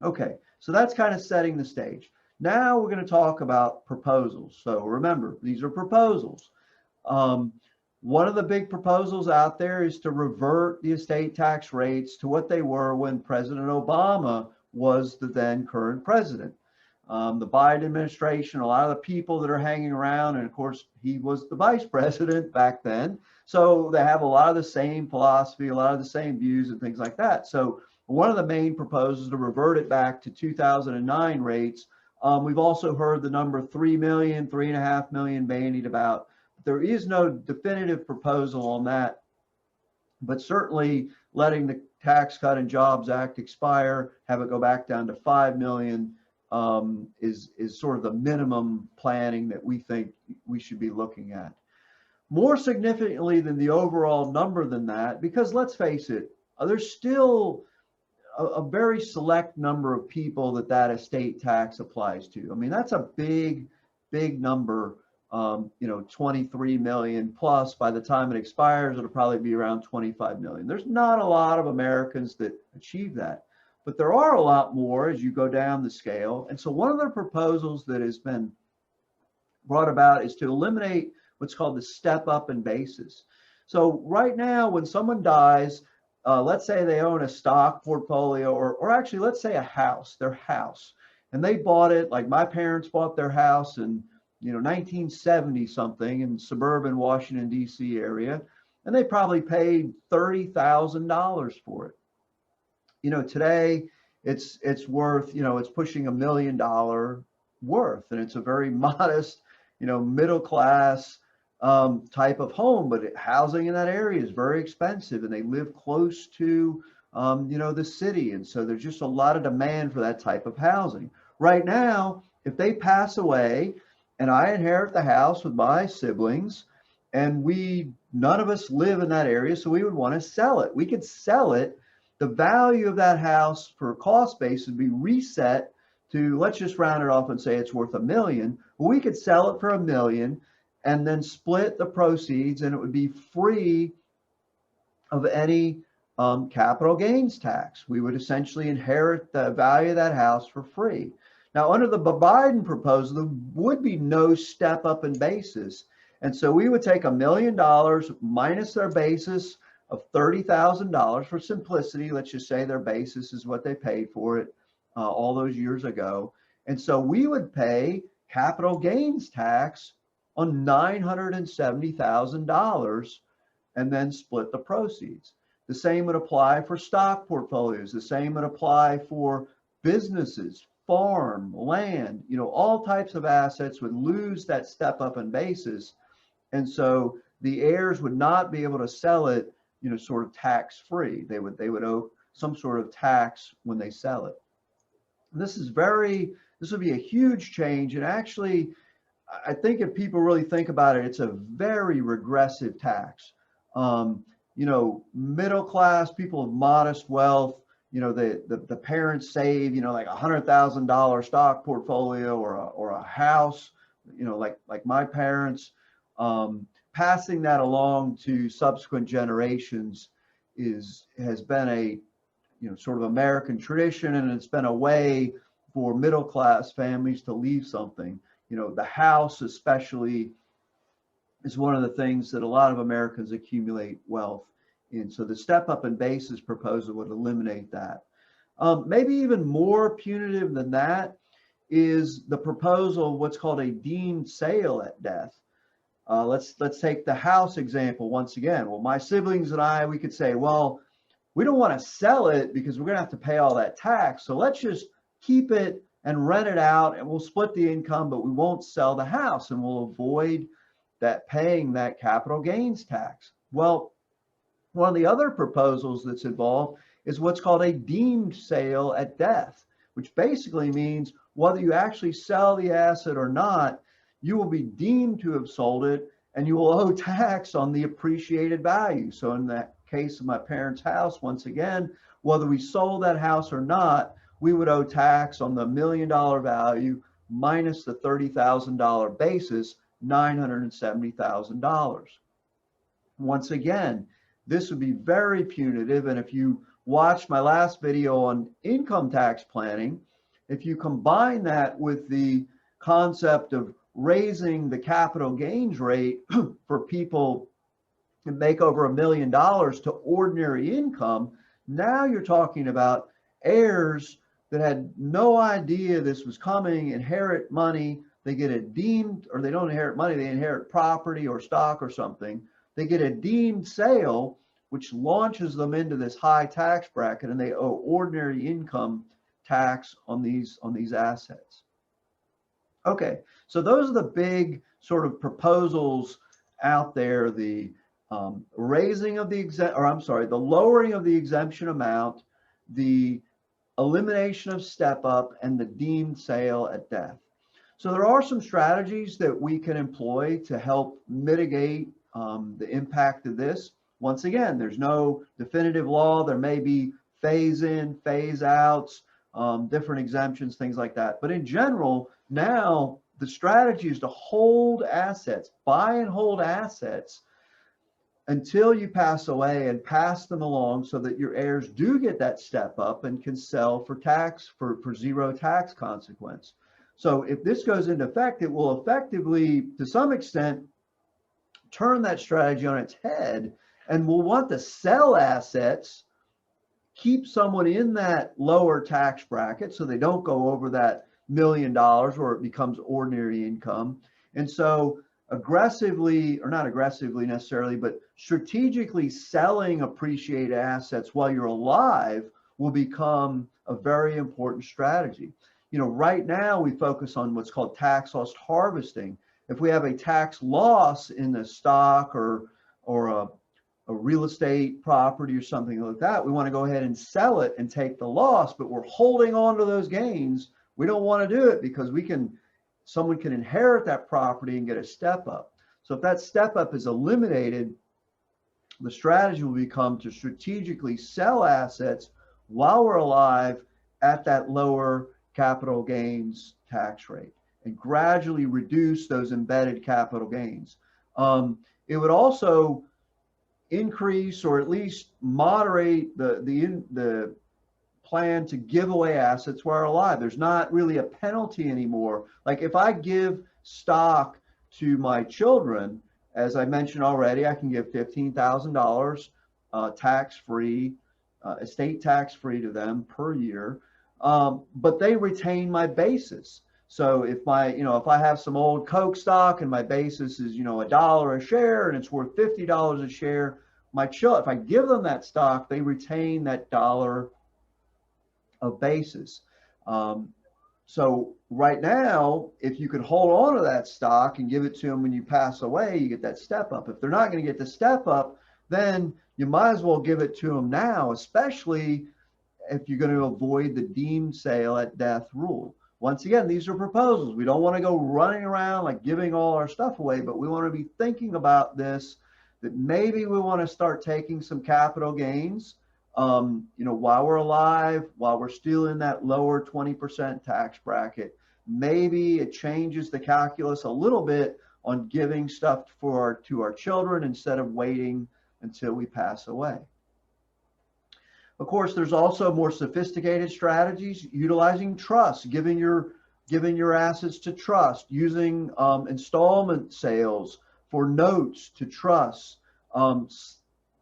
Okay, so that's kind of setting the stage. Now we're going to talk about proposals. So remember, these are proposals. Um, One of the big proposals out there is to revert the estate tax rates to what they were when President Obama was the then current president. The Biden administration, a lot of the people that are hanging around, and of course, he was the vice president back then. So they have a lot of the same philosophy, a lot of the same views, and things like that. So one of the main proposals to revert it back to 2009 rates. We've also heard the number 3 million, 3.5 million bandied about. There is no definitive proposal on that, but certainly letting the Tax Cut and Jobs Act expire, have it go back down to 5 million, is sort of the minimum planning that we think we should be looking at. More significantly than the overall number than that, because let's face it, there's still a very select number of people that estate tax applies to. I mean, that's a big, big number. 23 million plus. By the time it expires, it'll probably be around 25 million. There's not a lot of Americans that achieve that, but there are a lot more as you go down the scale. And so one of the proposals that has been brought about is to eliminate what's called the step up in basis. So right now, when someone dies, let's say they own a stock portfolio, or actually, let's say their house, and they bought it, like my parents bought their house in 1970 something in suburban Washington, D.C. area, and they probably paid $30,000 for it. Today it's worth, it's pushing $1 million worth, and it's a very modest, middle class type of home, but housing in that area is very expensive, and they live close to, the city, and so there's just a lot of demand for that type of housing. Right now, if they pass away, and I inherit the house with my siblings, and none of us live in that area, so we would want to sell it. We could sell it. The value of that house for a cost base would be reset to, let's just round it off and say it's worth $1 million. Well, we could sell it for $1 million and then split the proceeds, and it would be free of any capital gains tax. We would essentially inherit the value of that house for free. Now, under the Biden proposal, there would be no step up in basis. And so we would take $1 million minus their basis of $30,000 for simplicity. Let's just say their basis is what they paid for it all those years ago. And so we would pay capital gains tax on $970,000 and then split the proceeds. The same would apply for stock portfolios. The same would apply for businesses, farm, land, all types of assets would lose that step up in basis. And so the heirs would not be able to sell it, sort of tax free. They would owe some sort of tax when they sell it. And this would be a huge change. And actually, I think if people really think about it, it's a very regressive tax. Middle class people of modest wealth, the parents save, like $100,000 stock portfolio or a house, like my parents, passing that along to subsequent generations has been a, sort of American tradition, and it's been a way for middle class families to leave something. The house especially is one of the things that a lot of Americans accumulate wealth in. So the step up in basis proposal would eliminate that. Maybe even more punitive than that is the proposal, what's called a deemed sale at death. Let's take the house example once again. Well, my siblings and we could say, well, we don't want to sell it because we're going to have to pay all that tax. So let's just keep it and rent it out, and we'll split the income, but we won't sell the house, and we'll avoid paying that capital gains tax. Well, one of the other proposals that's involved is what's called a deemed sale at death, which basically means whether you actually sell the asset or not, you will be deemed to have sold it, and you will owe tax on the appreciated value. So in that case of my parents' house, once again, whether we sold that house or not, we would owe tax on the $1 million value minus the $30,000 basis, $970,000. Once again, this would be very punitive. And if you watched my last video on income tax planning, if you combine that with the concept of raising the capital gains rate for people that make over $1 million to ordinary income, now you're talking about heirs that had no idea this was coming, inherit money, they get it deemed, or they don't inherit money, they inherit property or stock or something. They get a deemed sale, which launches them into this high tax bracket, and they owe ordinary income tax on these assets. Okay, so those are the big sort of proposals out there: the raising of the the lowering of the exemption amount, the elimination of step up, and the deemed sale at death. So there are some strategies that we can employ to help mitigate the impact of this. Once again, there's no definitive law. There may be phase in, phase outs, different exemptions, things like that. But in general, now the strategy is to hold assets, buy and hold assets until you pass away, and pass them along so that your heirs do get that step up and can sell for tax, for zero tax consequence. So if this goes into effect, it will effectively, to some extent, turn that strategy on its head, and we'll want to sell assets, keep someone in that lower tax bracket so they don't go over that $1 million where it becomes ordinary income. And so aggressively, or not aggressively necessarily, but strategically selling appreciated assets while you're alive will become a very important strategy. You know, right now we focus on what's called tax loss harvesting. If we have a tax loss in the stock or a real estate property or something like that, we want to go ahead and sell it and take the loss, but we're holding on to those gains. We don't want to do it because someone can inherit that property and get a step up. So if that step up is eliminated, the strategy will become to strategically sell assets while we're alive at that lower capital gains tax rate and gradually reduce those embedded capital gains. It would also increase, or at least moderate, the plan to give away assets while alive. There's not really a penalty anymore. Like if I give stock to my children, as I mentioned already, I can give $15,000 tax-free, estate tax-free to them per year, but they retain my basis. So if if I have some old Coke stock and my basis is $1 a share and it's worth $50 a share, if I give them that stock, they retain that dollar of basis. So right now, if you could hold on to that stock and give it to them when you pass away, you get that step up. If they're not going to get the step up, then you might as well give it to them now, especially if you're going to avoid the deemed sale at death rule. Once again, these are proposals. We don't want to go running around like giving all our stuff away, but we want to be thinking about this, that maybe we want to start taking some capital gains while we're alive, while we're still in that lower 20% tax bracket. Maybe it changes the calculus a little bit on giving stuff to our children instead of waiting until we pass away. Of course, there's also more sophisticated strategies utilizing trust, giving your assets to trust, using installment sales for notes to trust,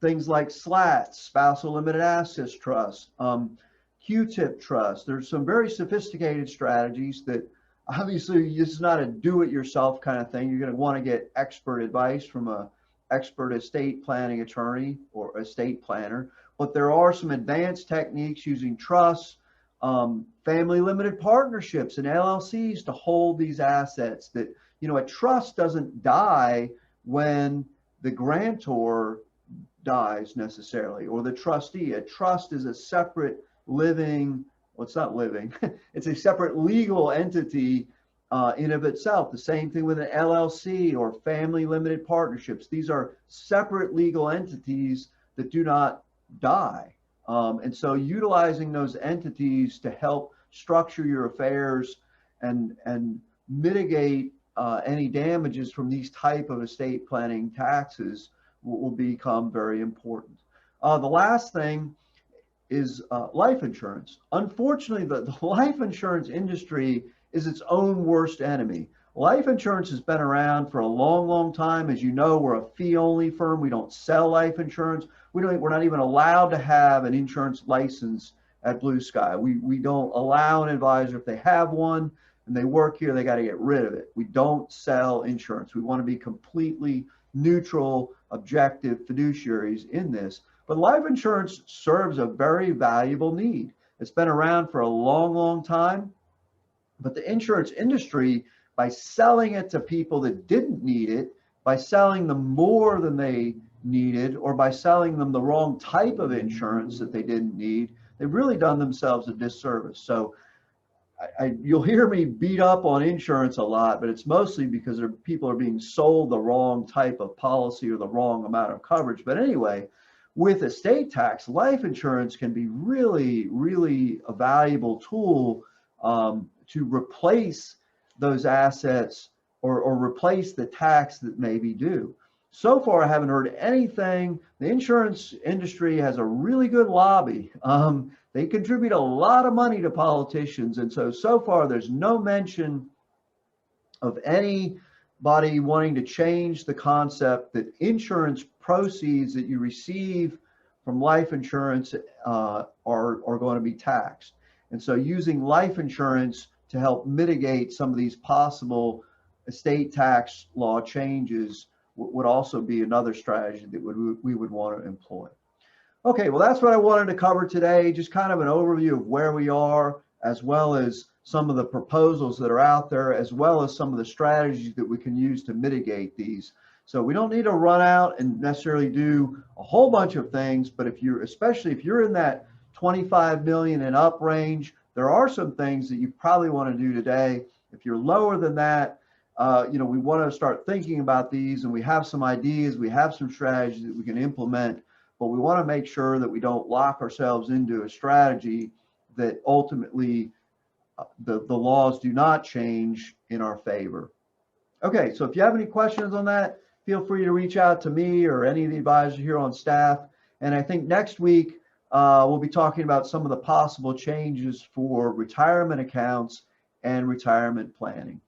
things like SLATS, spousal limited assets trust, QTIP trust. There's some very sophisticated strategies that obviously this is not a do-it-yourself kind of thing. You're going to want to get expert advice from an expert estate planning attorney or estate planner. But there are some advanced techniques using trusts, family limited partnerships and LLCs to hold these assets. That, a trust doesn't die when the grantor dies necessarily, or the trustee. A trust is a separate living, well, it's not living, it's a separate legal entity in of itself. The same thing with an LLC or family limited partnerships. These are separate legal entities that do not die. And so utilizing those entities to help structure your affairs and mitigate any damages from these type of estate planning taxes will become very important. The last thing, is life insurance. Unfortunately, the life insurance industry is its own worst enemy. Life insurance has been around for a long, long time. As you know, we're a fee-only firm. We don't sell life insurance. We're not even allowed to have an insurance license at BlueSky. We don't allow an advisor, if they have one and they work here, they got to get rid of it. We don't sell insurance. We want to be completely neutral, objective fiduciaries in this. But life insurance serves a very valuable need. It's been around for a long, long time. But the insurance industry, by selling it to people that didn't need it, by selling them more than they needed, or by selling them the wrong type of insurance that they didn't need, they've really done themselves a disservice. So you'll hear me beat up on insurance a lot, but it's mostly because people are being sold the wrong type of policy or the wrong amount of coverage. But anyway, with estate tax, life insurance can be really, really a valuable tool to replace those assets or replace the tax that may be due. So far, I haven't heard anything. The insurance industry has a really good lobby. They contribute a lot of money to politicians. And so far, there's no mention of anybody wanting to change the concept that insurance proceeds that you receive from life insurance are going to be taxed. And so using life insurance to help mitigate some of these possible estate tax law changes would also be another strategy that we would want to employ. Okay, well, that's what I wanted to cover today, just kind of an overview of where we are, as well as some of the proposals that are out there, as well as some of the strategies that we can use to mitigate these. So we don't need to run out and necessarily do a whole bunch of things, but especially if you're in that 25 million and up range, there are some things that you probably want to do today. If you're lower than that, we want to start thinking about these, and we have some ideas, we have some strategies that we can implement, but we want to make sure that we don't lock ourselves into a strategy that ultimately the laws do not change in our favor. Okay, so if you have any questions on that, feel free to reach out to me or any of the advisors here on staff. And I think next week, we'll be talking about some of the possible changes for retirement accounts and retirement planning.